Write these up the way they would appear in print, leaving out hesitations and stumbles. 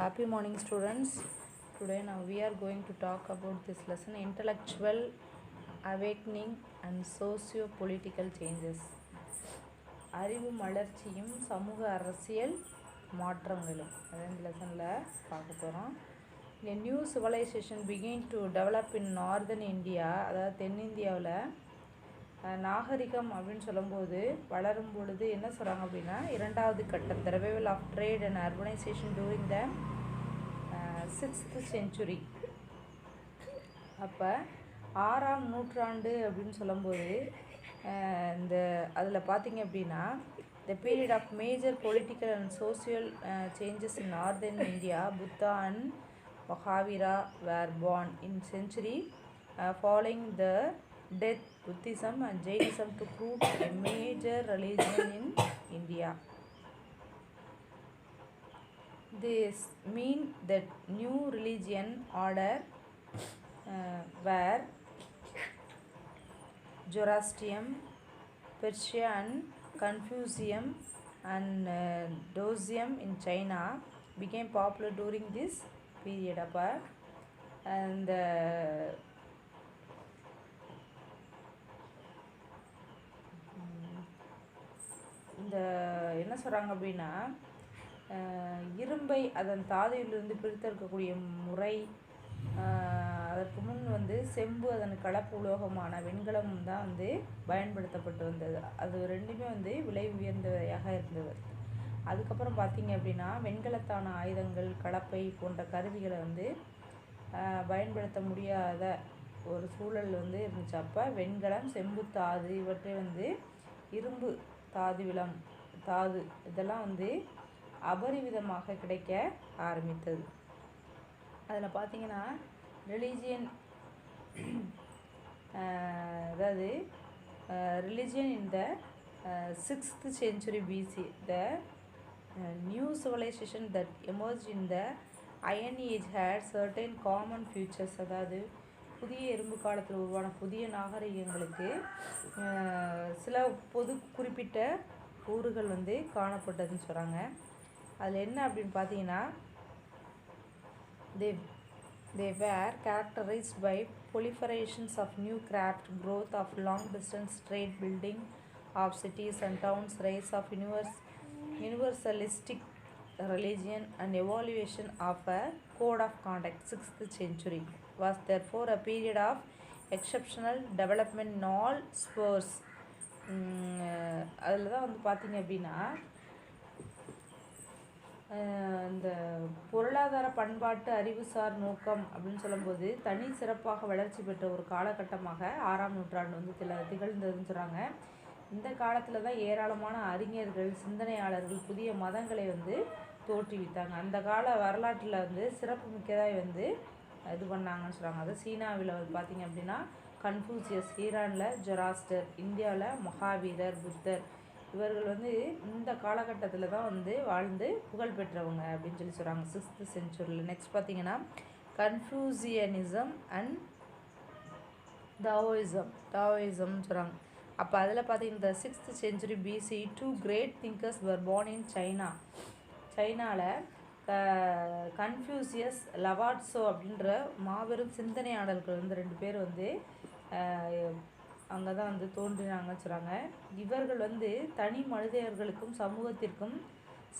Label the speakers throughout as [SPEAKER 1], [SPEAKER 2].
[SPEAKER 1] Happy morning, students. Today now we are going to talk about this lesson, intellectual awakening and socio-political changes. அறிவு மலர்ச்சியும் சமூக அரசியல் மாற்றங்களும் அதான் இந்த லெசனில் பார்க்க போகிறோம். A new civilization began to develop in northern India, அதாவது தென்னிந்தியாவில் நாகரிகம் அப்படின்னு சொல்லும்போது வளரும் பொழுது என்ன சொல்கிறாங்க அப்படின்னா, இரண்டாவது கட்டம் the revival of trade and urbanization during the 6th century. அப்போ 6ஆம் நூற்றாண்டு அப்படின்னு சொல்லும்போது இந்த அதில் பார்த்திங்க அப்படின்னா the period of major political and social changes in northern India, Buddha and Mahavira were born in century following the death. Buddhism and Jainism took root, a major religion in India. This means that new religion order were Zoroastrianism, Persia and Confucianism and Taoism in China became popular during this period. And இந்த என்ன சொல்கிறாங்க அப்படின்னா, இரும்பை அதன் தாதுவிலிருந்து பிரித்தெடுக்கக்கூடிய முறை, அதற்கு முன் செம்பு அதன் கலப்பு உலோகமான வெண்கலம் தான் பயன்படுத்தப்பட்டு வந்தது. அது ரெண்டுமே விலை உயர்ந்தவையாக இருந்தது. அதுக்கப்புறம் பார்த்திங்க அப்படின்னா வெண்கலத்தான ஆயுதங்கள், கலப்பை போன்ற கருவிகளை பயன்படுத்த முடியாத ஒரு சூழல் இருந்துச்சு. அப்போ வெண்கலம், செம்பு தாது இவற்றை இரும்பு தாது இதெல்லாம் அபரிவிதமாக கிடைக்க ஆரம்பித்தது. அதில் பார்த்திங்கன்னா ரிலீஜியன், அதாவது religion in the 6th century BC, the new civilization that emerged in the Iron Age had certain common features. அதாவது புதிய இரும்பு காலத்தில் உருவான புதிய நாகரிகங்களுக்கு சில குறிப்பிட்ட கூறுகள் காணப்பட்டதுன்னு சொல்கிறாங்க. அதில் என்ன அப்படின்னு பார்த்தீங்கன்னா, they were characterized by proliferations of new craft, growth of long distance trade, building of cities and towns, rise of universalistic religion and evaluation of a code of conduct. 6th century was therefore a period of exceptional development in all spheres. அதில் தான் பார்த்திங்க அப்படின்னா இந்த பொருளாதார பண்பாட்டு அறிவுசார் நோக்கம் அப்படின்னு சொல்லும்போது தனி சிறப்பாக வளர்ச்சி பெற்ற ஒரு காலகட்டமாக 6ஆம் நூற்றாண்டு திகழ்ந்ததுன்னு சொல்கிறாங்க. இந்த காலத்தில் தான் ஏராளமான அறிஞர்கள், சிந்தனையாளர்கள் புதிய மதங்களை தோற்றுவித்தாங்க. அந்த கால வரலாற்றில் சிறப்பு மிக்கதாக இது பண்ணாங்கன்னு சொல்கிறாங்க. அது சீனாவில் பார்த்திங்க அப்படின்னா கன்ஃபூசியஸ், ஈரானில் ஜொராஸ்டர், இந்தியாவில் மகாவீரர், புத்தர் இவர்கள் இந்த காலகட்டத்தில் தான் வாழ்ந்து புகழ் பெற்றவங்க அப்படின்னு சொல்கிறாங்க 6th century. நெக்ஸ்ட் பார்த்திங்கன்னா கன்ஃபூசியனிசம் அண்ட் டாவோயிசம்னு சொல்கிறாங்க. அப்போ அதில் பார்த்திங்கன்னா இந்த 6th century BC, 2 great thinkers were born in China. சைனாவில் கன்ஃபியூசியஸ், லவாட்சோ அப்படின்ற மாபெரும் சிந்தனையாளர்கள் 2 பேர் அங்கே தான் தோன்றினாங்கன்னு சொல்கிறாங்க. இவர்கள் தனி மனிதர்களுக்கும் சமூகத்திற்கும்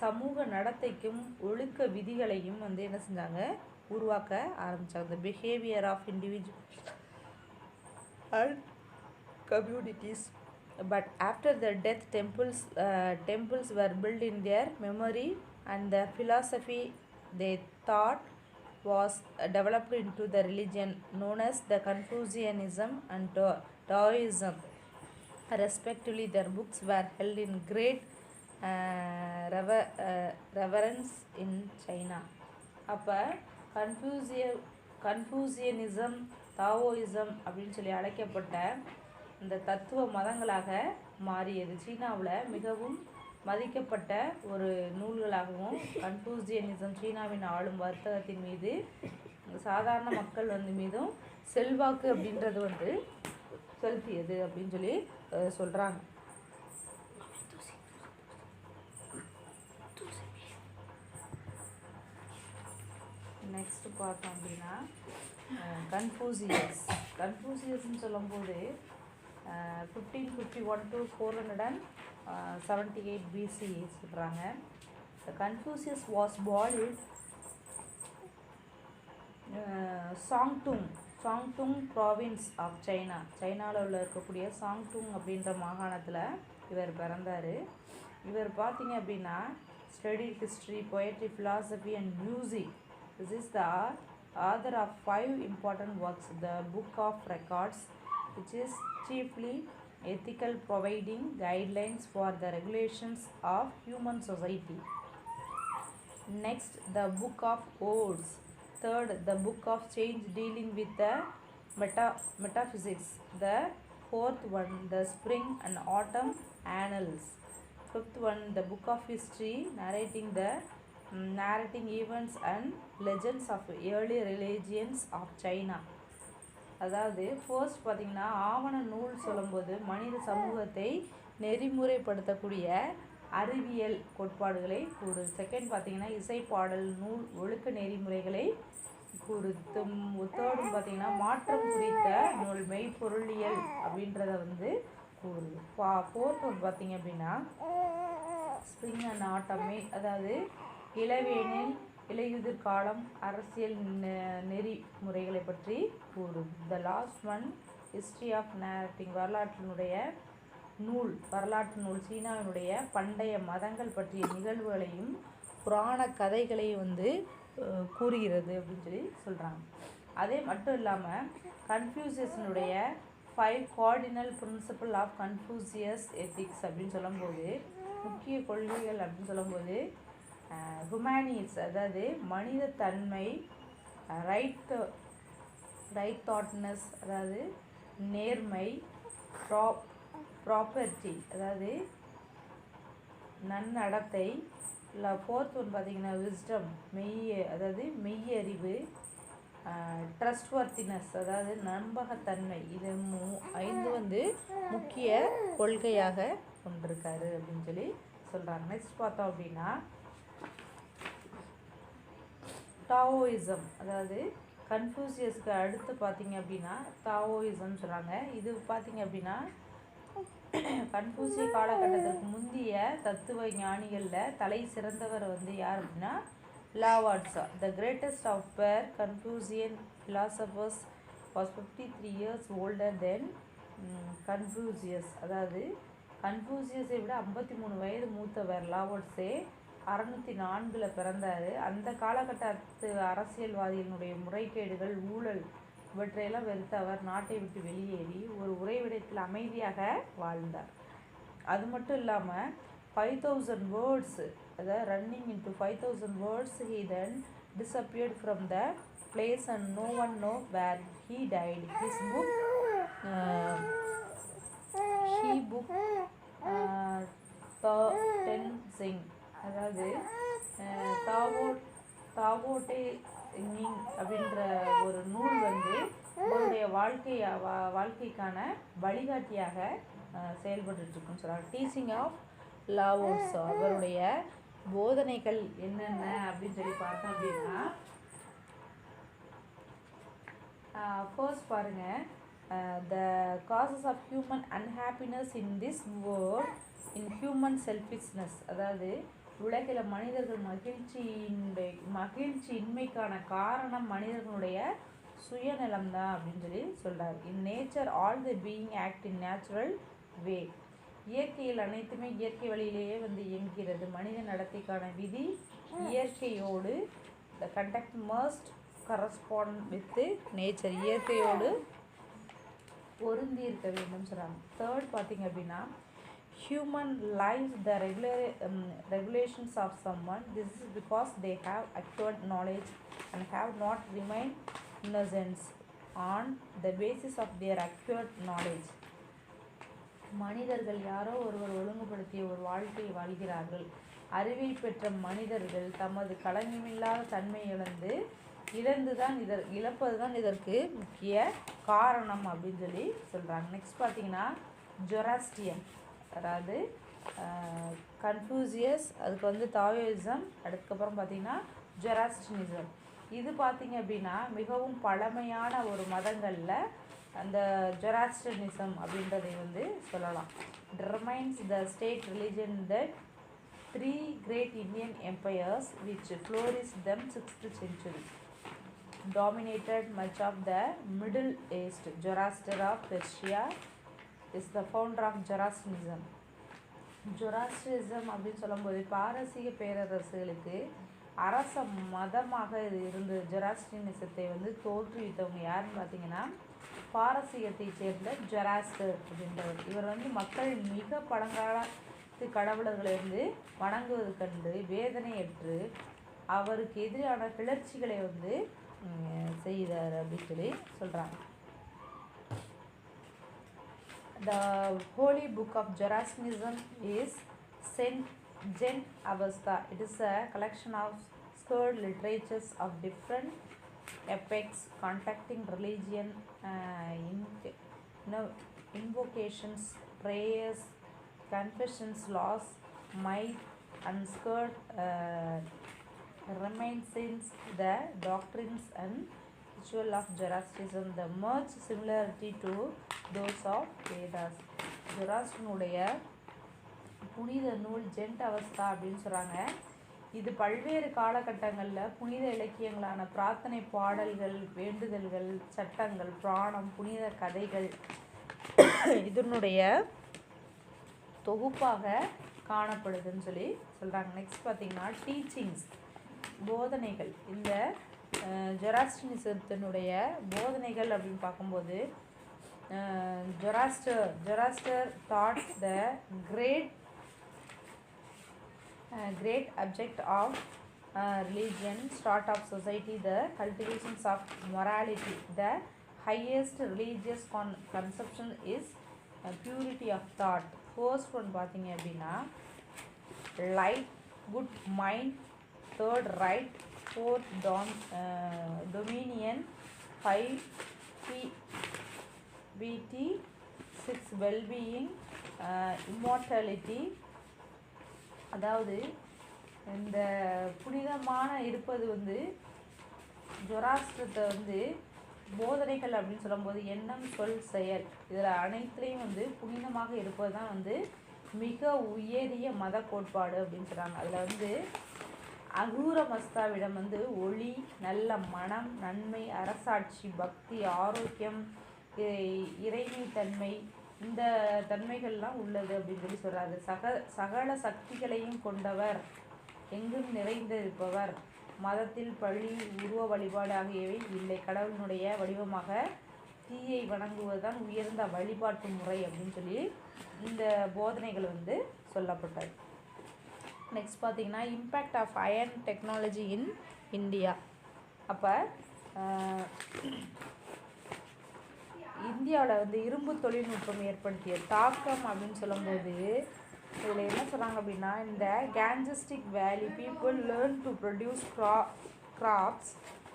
[SPEAKER 1] சமூக நடத்தைக்கும் ஒழுக்க விதிகளையும் என்ன செஞ்சாங்க, உருவாக்க ஆரம்பித்தாங்க. the behavior of individuals and communities. But after their death, temples were built in their memory and the philosophy they thought was developed into the religion known as the Confucianism and Taoism. Respectively, their books were held in great reverence in China. அப்போ கன்ஃபியூசியனிசம், Taoism அப்படின்னு சொல்லி அழைக்கப்பட்ட இந்த தத்துவ மதங்களாக மாறியது. சீனாவில் மிகவும் மதிக்கப்பட்ட ஒரு நூல்களாகவும் கன்ஃபூசியனிசம் சீனாவின் ஆளும் வர்த்தகத்தின் மீது சாதாரண மக்கள் மீதும் செல்வாக்கு அப்படின்றது செலுத்தியது அப்படின்னு சொல்லி சொல்கிறாங்க. நெக்ஸ்ட்டு பார்த்தோம் அப்படின்னா கன்ஃபூசியஸ்ன்னு சொல்லும்போது 1551 to 478 BC சொல்கிறாங்க. The Confucius was born in Shandong province of சைனாவில் இருக்கக்கூடிய சாங்டுங் அப்படின்ற மாகாணத்தில் இவர் பிறந்தார். இவர் பார்த்தீங்க அப்படின்னா studied history, poetry, philosophy and music. This is the author of 5 important works. The Book of Records, which is chiefly ethical, providing guidelines for the regulations of human society. Next, the Book of Odes. Third, the Book of Change, dealing with the metaphysics. The fourth one, the Spring and Autumn Annals. Fifth one, the Book of History, narrating events and legends of early religions of China. அதாவது first பார்த்திங்கன்னா ஆவண நூல் சொல்லும்போது மனித சமூகத்தை நெறிமுறைப்படுத்தக்கூடிய அறிவியல் கோட்பாடுகளை கூறு. செகண்ட் பார்த்திங்கன்னா இசைப்பாடல் நூல் ஒழுக்க நெறிமுறைகளை கூறு. தேர்டு பார்த்திங்கன்னா மாற்றம் குறித்த நூல் மெய்ப்பொருளியல் அப்படின்றத கூறுது. ஃபோர்த் ஒன் பார்த்திங்க அப்படின்னா ஸ்ப்ரிங் அண்ட் ஆட்டமே, அதாவது இளவேனில் இலையுதிர் காலம் அரசியல் நெறிமுறைகளை பற்றி கூறுது. The last one history of narrating, வரலாற்று நூல் சீனாவினுடைய பண்டைய மதங்கள் பற்றிய நிகழ்வுகளையும் புராண கதைகளையும் கூறுகிறது அப்படின்னு சொல்கிறாங்க. அதே மட்டும் இல்லாமல் கன்ஃபியூசியஸினுடைய 5 cardinal principle of Confucius ethics அப்படின்னு சொல்லும்போது, முக்கிய கொள்கைகள் அப்படின்னு சொல்லும்போது ஹுமானிஸ், அதாவது மனித தன்மை, ரைட் தாட்னஸ், அதாவது நேர்மை, ப்ராப்பர்ட்டி, அதாவது நன்னடத்தை. ஃபோர்த் ஒன் பார்த்திங்கன்னா விஸ்டம், அதாவது மெய்யறிவு, ட்ரஸ்ட்வர்த்தினஸ், அதாவது நம்பகத்தன்மை. இது 5 முக்கிய கொள்கையாக கொண்டிருக்காரு அப்படின்னு சொல்கிறாங்க. நெக்ஸ்ட் பார்த்தோம் அப்படின்னா டாவோயிசம், அதாவது கன்ஃபூசியஸ்க்கு அடுத்து பார்த்திங்க அப்படின்னா டாவோயிசம் சொல்கிறாங்க. இது பார்த்திங்க அப்படின்னா கன்ஃபூசிய காலகட்டத்திற்கு முந்தைய தத்துவ ஞானிகளில் தலை சிறந்தவர் யார் அப்படின்னா லாவாட்சா. த கிரேட்டஸ்ட் ஆஃப் பேர் கன்ஃபூசியன் philosophers was 53 years older than Confucius. அதாவது கன்ஃபூசியஸை விட 53 வயது மூத்தவர் லாவோட்சே 604 பிறந்தார். அந்த காலகட்டத்து அரசியல்வாதிகளுடைய முறைகேடுகள், ஊழல் இவற்றையெல்லாம் வெறுத்து அவர் நாட்டை விட்டு வெளியேறி ஒரு உறைவிடத்தில் அமைதியாக வாழ்ந்தார். அது மட்டும் இல்லாமல் 5000 words, அதாவது running into 5000 words, he then disappeared from the place and no one know where he died. His book Tenzing, அதாவது தாவோட்டே சிங்கிங் அப்படின்ற ஒரு நூல் அவருடைய வாழ்க்கைக்கான வழிகாட்டியாக செயல்பட்டுருக்குன்னு சொல்கிறாங்க. டீச்சிங் ஆஃப் லாவோட்சா, அவருடைய போதனைகள் என்னென்ன அப்படின்னு பார்த்தோம் அப்படின்னா ஃபர்ஸ்ட் பாருங்கள், the causes of human unhappiness in this world in human selfishness, அதாவது உலகில் மனிதர்கள் மகிழ்ச்சியின்மைக்கான காரணம் மனிதர்களுடைய சுயநலம்தான் அப்படின்னு சொல்கிறார். In nature all the being act in natural way, இயற்கையில் அனைத்துமே இயற்கை வழியிலேயே இயங்குகிறது. மனித நடத்தைக்கான விதி இயற்கையோடு, the conduct must correspond with nature, இயற்கையோடு பொருந்தி இருக்க வேண்டும் சொல்கிறாங்க. தேர்ட் பார்த்திங்க அப்படின்னா human lives the regulations of someone. This is because they have acquired knowledge and have not remained innocent on the basis of their acquired knowledge. மனிதர்கள் யாரோ ஒருவர் ஒழுங்குபடுத்திய ஒரு வாழ்க்கையை வாழ்கிறார்கள். அறிவை பெற்ற மனிதர்கள் தமது களங்கமில்லாத தன்மை இழப்பது தான் இதற்கு முக்கிய காரணம் அப்படின்னு சொல்கிறாங்க. நெக்ஸ்ட் பார்த்தீங்கன்னா ஜொராஸ்ட்ரியன், அதாவது கன்ஃபூசியஸ், அதுக்கு தாவோயிசம், அதுக்கப்புறம் பார்த்திங்கன்னா ஜொராஸ்ட்ரியனிசம். இது பார்த்திங்க அப்படின்னா மிகவும் பழமையான ஒரு மதங்களில் அந்த ஜொராஸ்ட்ரியனிசம் அப்படின்றதை வந்து சொல்லலாம். It remains the state religion that three great Indian empires which flourished them 6th century dominated much of the Middle East. Zoroaster of Persia is the founder of Zoroastrianism. ஜொராஸ்ட்ரிசம் அப்படின்னு சொல்லும்போது பாரசீக பேரரசுகளுக்கு அரச மதமாக இது இருந்து ஜொராஸ்ட்ரியனிசத்தை வந்து தோற்றுவித்தவங்க யாருன்னு பார்த்தீங்கன்னா பாரசீகத்தை சேர்ந்த ஜொராஸ்டர் அப்படின்றவர். இவர் வந்து மக்கள் மிக பழங்காலத்து கடவுளர்களை வந்து வணங்குவது கண்டு வேதனையற்று அவருக்கு எதிரான கிளர்ச்சிகளை வந்து செய்தார் அப்படின்னு சொல்லி சொல்கிறாங்க. The holy book of Zoroastrianism is Zend Avesta. It is a collection of sacred literatures of different epochs contacting religion, invocations, prayers, confessions, laws, myth, and sacred reminiscence, the doctrines and ritual of Zoroastrianism, the much similarity to those of Vedas. ஜொராஸ்ட்ரியனுடைய புனித நூல் ஜென்ட் அவஸ்தா அப்படின்னு சொல்கிறாங்க. இது பல்வேறு காலகட்டங்களில் புனித இலக்கியங்களான பிரார்த்தனை பாடல்கள், வேண்டுதல்கள், சட்டங்கள், புராணம், புனித கதைகள் இதனுடைய தொகுப்பாக காணப்படுதுன்னு சொல்லி சொல்கிறாங்க. நெக்ஸ்ட் பார்த்திங்கன்னா டீச்சிங்ஸ், போதனைகள். இந்த ஜொராஸ்ட்ரியனிசத்தினுடைய போதனைகள் அப்படின்னு பார்க்கும்போது Zoroaster thought the great object of religion, start of society, the cultivations of morality. The highest religious conception is purity of thought. First one பார்த்தீங்க அப்படின்னா light, good mind, third right, fourth dominion, 5 piety, 6 well-being, immortality. அதாவது இந்த புனிதமான இருப்பது வந்து ஜொராஸ்ட்ரத்தை வந்து போதனைகள் அப்படின்னு சொல்லும்போது எண்ணம், சொல், செயல் இதில் அனைத்துலேயும் வந்து புனிதமாக இருப்பது தான் வந்து மிக உயரிய மத கோட்பாடு அப்படின்னு சொல்கிறாங்க. அதில் வந்து அகூர மஸ்தாவிடம் வந்து ஒளி, நல்ல மனம், நன்மை, அரசாட்சி, பக்தி, ஆரோக்கியம், இறைமை தன்மை, இந்த தன்மைகள்லாம் உள்ளது அப்படின்னு சொல்லி சொல்கிறாரு. சகல சக்திகளையும் கொண்டவர், எங்கும் நிறைந்திருப்பவர், மதத்தில் பழி, உருவ வழிபாடு ஆகியவை இல்லை, கடவுளினுடைய வடிவமாக தீயை வணங்குவதுதான் உயர்ந்த வழிபாட்டு முறை அப்படின்னு சொல்லி இந்த போதனைகள் வந்து சொல்லப்பட்டது. நெக்ஸ்ட் பார்த்திங்கன்னா impact of iron technology in India. அப்போ இந்தியாவில் வந்து இரும்பு தொழில்நுட்பம் ஏற்படுத்திய தாக்கம் அப்படின்னு சொல்லும்போது இதில் என்ன சொல்கிறாங்க அப்படின்னா இந்த கேஞ்சஸ்டிக் வேலி people learn to produce crops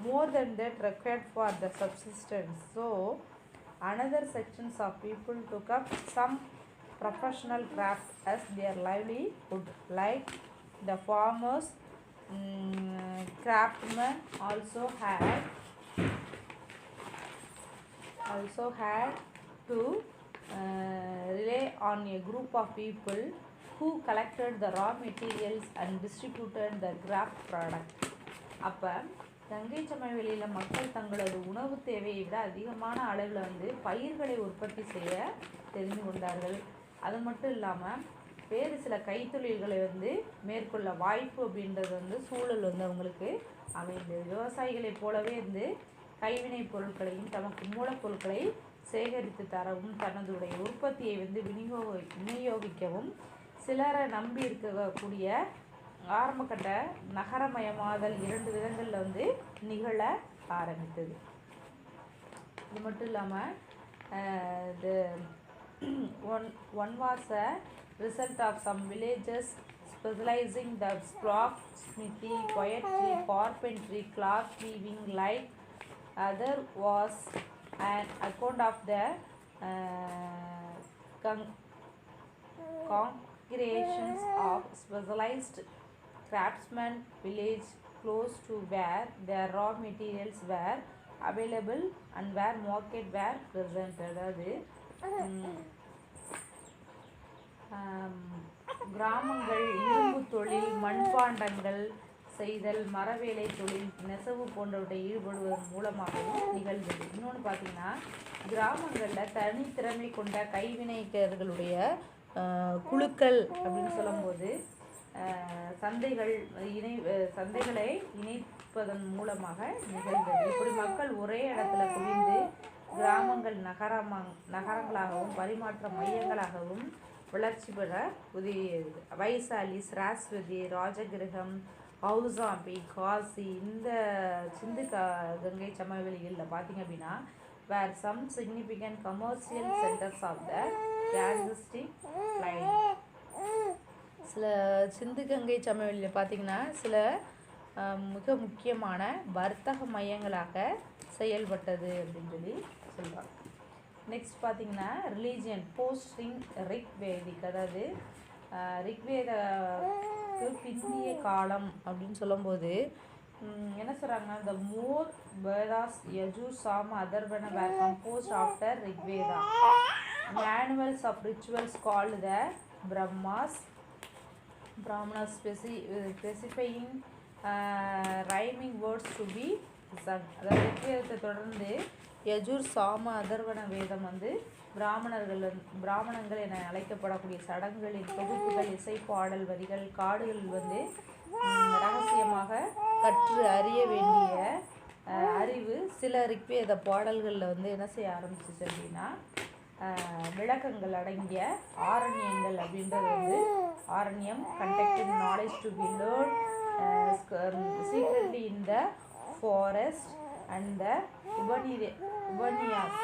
[SPEAKER 1] more than that required for the subsistence. So another sections of people took up some professional craft as their livelihood, like the farmers, craftsmen also had to rely on a group of people who collected the raw materials and distributed the craft product. அப்போ கங்கை சமவெளியில் மக்கள் தங்களது உணவு தேவையை விட அதிகமான அளவில் வந்து பயிர்களை உற்பத்தி செய்ய தெரிந்து கொண்டார்கள். அது மட்டும் இல்லாமல் வேறு சில கைத்தொழில்களை வந்து மேற்கொள்ள வாய்ப்பு அப்படின்றது வந்து சூழல் வந்து அவங்களுக்கு அமைந்தது. விவசாயிகளைப் போலவே இருந்து கைவினைப் பொருட்களையும் தமக்கு மூலப்பொருட்களை சேகரித்து தரவும் தனதுடைய உற்பத்தியை வந்து விநியோகிக்கவும் சிலரை நம்பி இருக்கக்கூடிய ஆரம்பகட்ட நகரமயமாதல் 2 விதங்களில் வந்து நிகழ ஆரம்பித்தது. இது மட்டும் இல்லாமல் one was a result of some villages specializing the blacksmithing, poetry, carpentry, cloth weaving, like other was an account of the congregations of specialized craftsmen, village close to where their raw materials were available and where market were present. அதாவது கிராமங்கள் இரும்பு தொழில், மண்பாண்டங்கள் செய்தல், மரவேலை தொழில், நெசவு போன்றவற்றை ஈடுபடுவதன் மூலமாகவும் நிகழ்ந்தது. இன்னொன்று பார்த்திங்கன்னா, கிராமங்களில் தனித்திறமை கொண்ட கைவினைஞர்களுடைய குழுக்கள் அப்படின்னு சொல்லும்போது சந்தைகளை இணைப்பதன் மூலமாக நிகழ்ந்தது. இப்படி மக்கள் ஒரே இடத்துல குவிந்து கிராமங்கள் நகரங்களாகவும் பரிமாற்ற மையங்களாகவும் வளர்ச்சி பெற உதவியது. வைசாலி, சரஸ்வதி, ராஜகிரகம், கௌசாம்பி, காசி, இந்த சிந்து கங்கை சமவெளிகளில் பார்த்திங்க அப்படின்னா were some significant commercial centers of the Gangestic Plain. சில சிந்து கங்கை சமவெளியில் பார்த்திங்கன்னா சில மிக முக்கியமான வர்த்தக மையங்களாக செயல்பட்டது அப்படின்னு சொல்லி சொல்கிறாங்க. நெக்ஸ்ட் பார்த்திங்கன்னா ரிலீஜியன் போஸ்டிங் ரிக்வேதிக், அதாவது ரிக்வேதக்கு பிந்திய காலம் அப்படின்னு சொல்லும்போது என்ன சொல்கிறாங்கன்னா, the more Vedas, Yajur, Sama, Atharvana were composed after Rigveda. Manuals of rituals called the Brahmanas specifying rhyming words to be sung. அதாவது ரிக்வேதத்தை தொடர்ந்து யஜுர், சாம, அதர்வன வேதம் பிராமணங்கள் என அழைக்கப்படக்கூடிய சடங்குகளின் தொகுப்புகள், இசை பாடல் வரிகள், காடுகளில் ரகசியமாக கற்று அறிய வேண்டிய அறிவு சில ரிக்வேத பாடல்களில் என்ன செய்ய ஆரம்பிச்சிச்சு அப்படின்னா விளக்கங்கள் அடங்கிய ஆரண்யங்கள் அப்படின்றது ஆரண்யம் conducting knowledge to be learn secretly in the forest and the Upanishads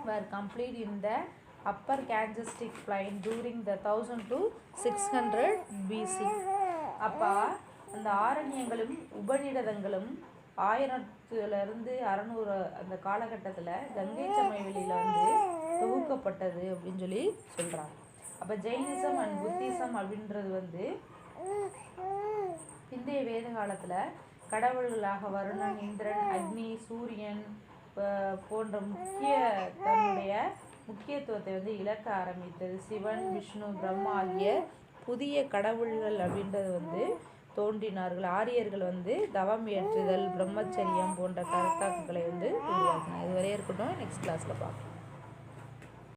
[SPEAKER 1] were complete in the upper Gangestic plain during the 1000 to 600 BC. அப்போ அந்த ஆரண்யங்களும் உபநிடதங்களும் 1000 600 அந்த காலகட்டத்தில் கங்கை சமவெளியில் தொகுக்கப்பட்டது அப்படின்னு சொல்லி சொல்கிறாங்க. அப்போ ஜெயினிசம் அண்ட் புத்திசம் அப்படின்றது பிந்தைய வேத காலத்தில் கடவுள்களாக வருணன், இந்திரன், அக்னி, சூரியன் போன்ற தன்னுடைய முக்கியத்துவத்தை இழக்க ஆரம்பித்தது. சிவன், விஷ்ணு, பிரம்மா ஆகிய புதிய கடவுள்கள் அப்படின்றது தோன்றினார்கள். ஆரியர்கள் தவம் ஏற்றுதல், பிரம்மச்சரியம் போன்ற கருத்தாக்களை உருவாக்கினார். இதுவரையும் இருக்கட்டும், நெக்ஸ்ட் கிளாஸில் பார்க்கலாம்.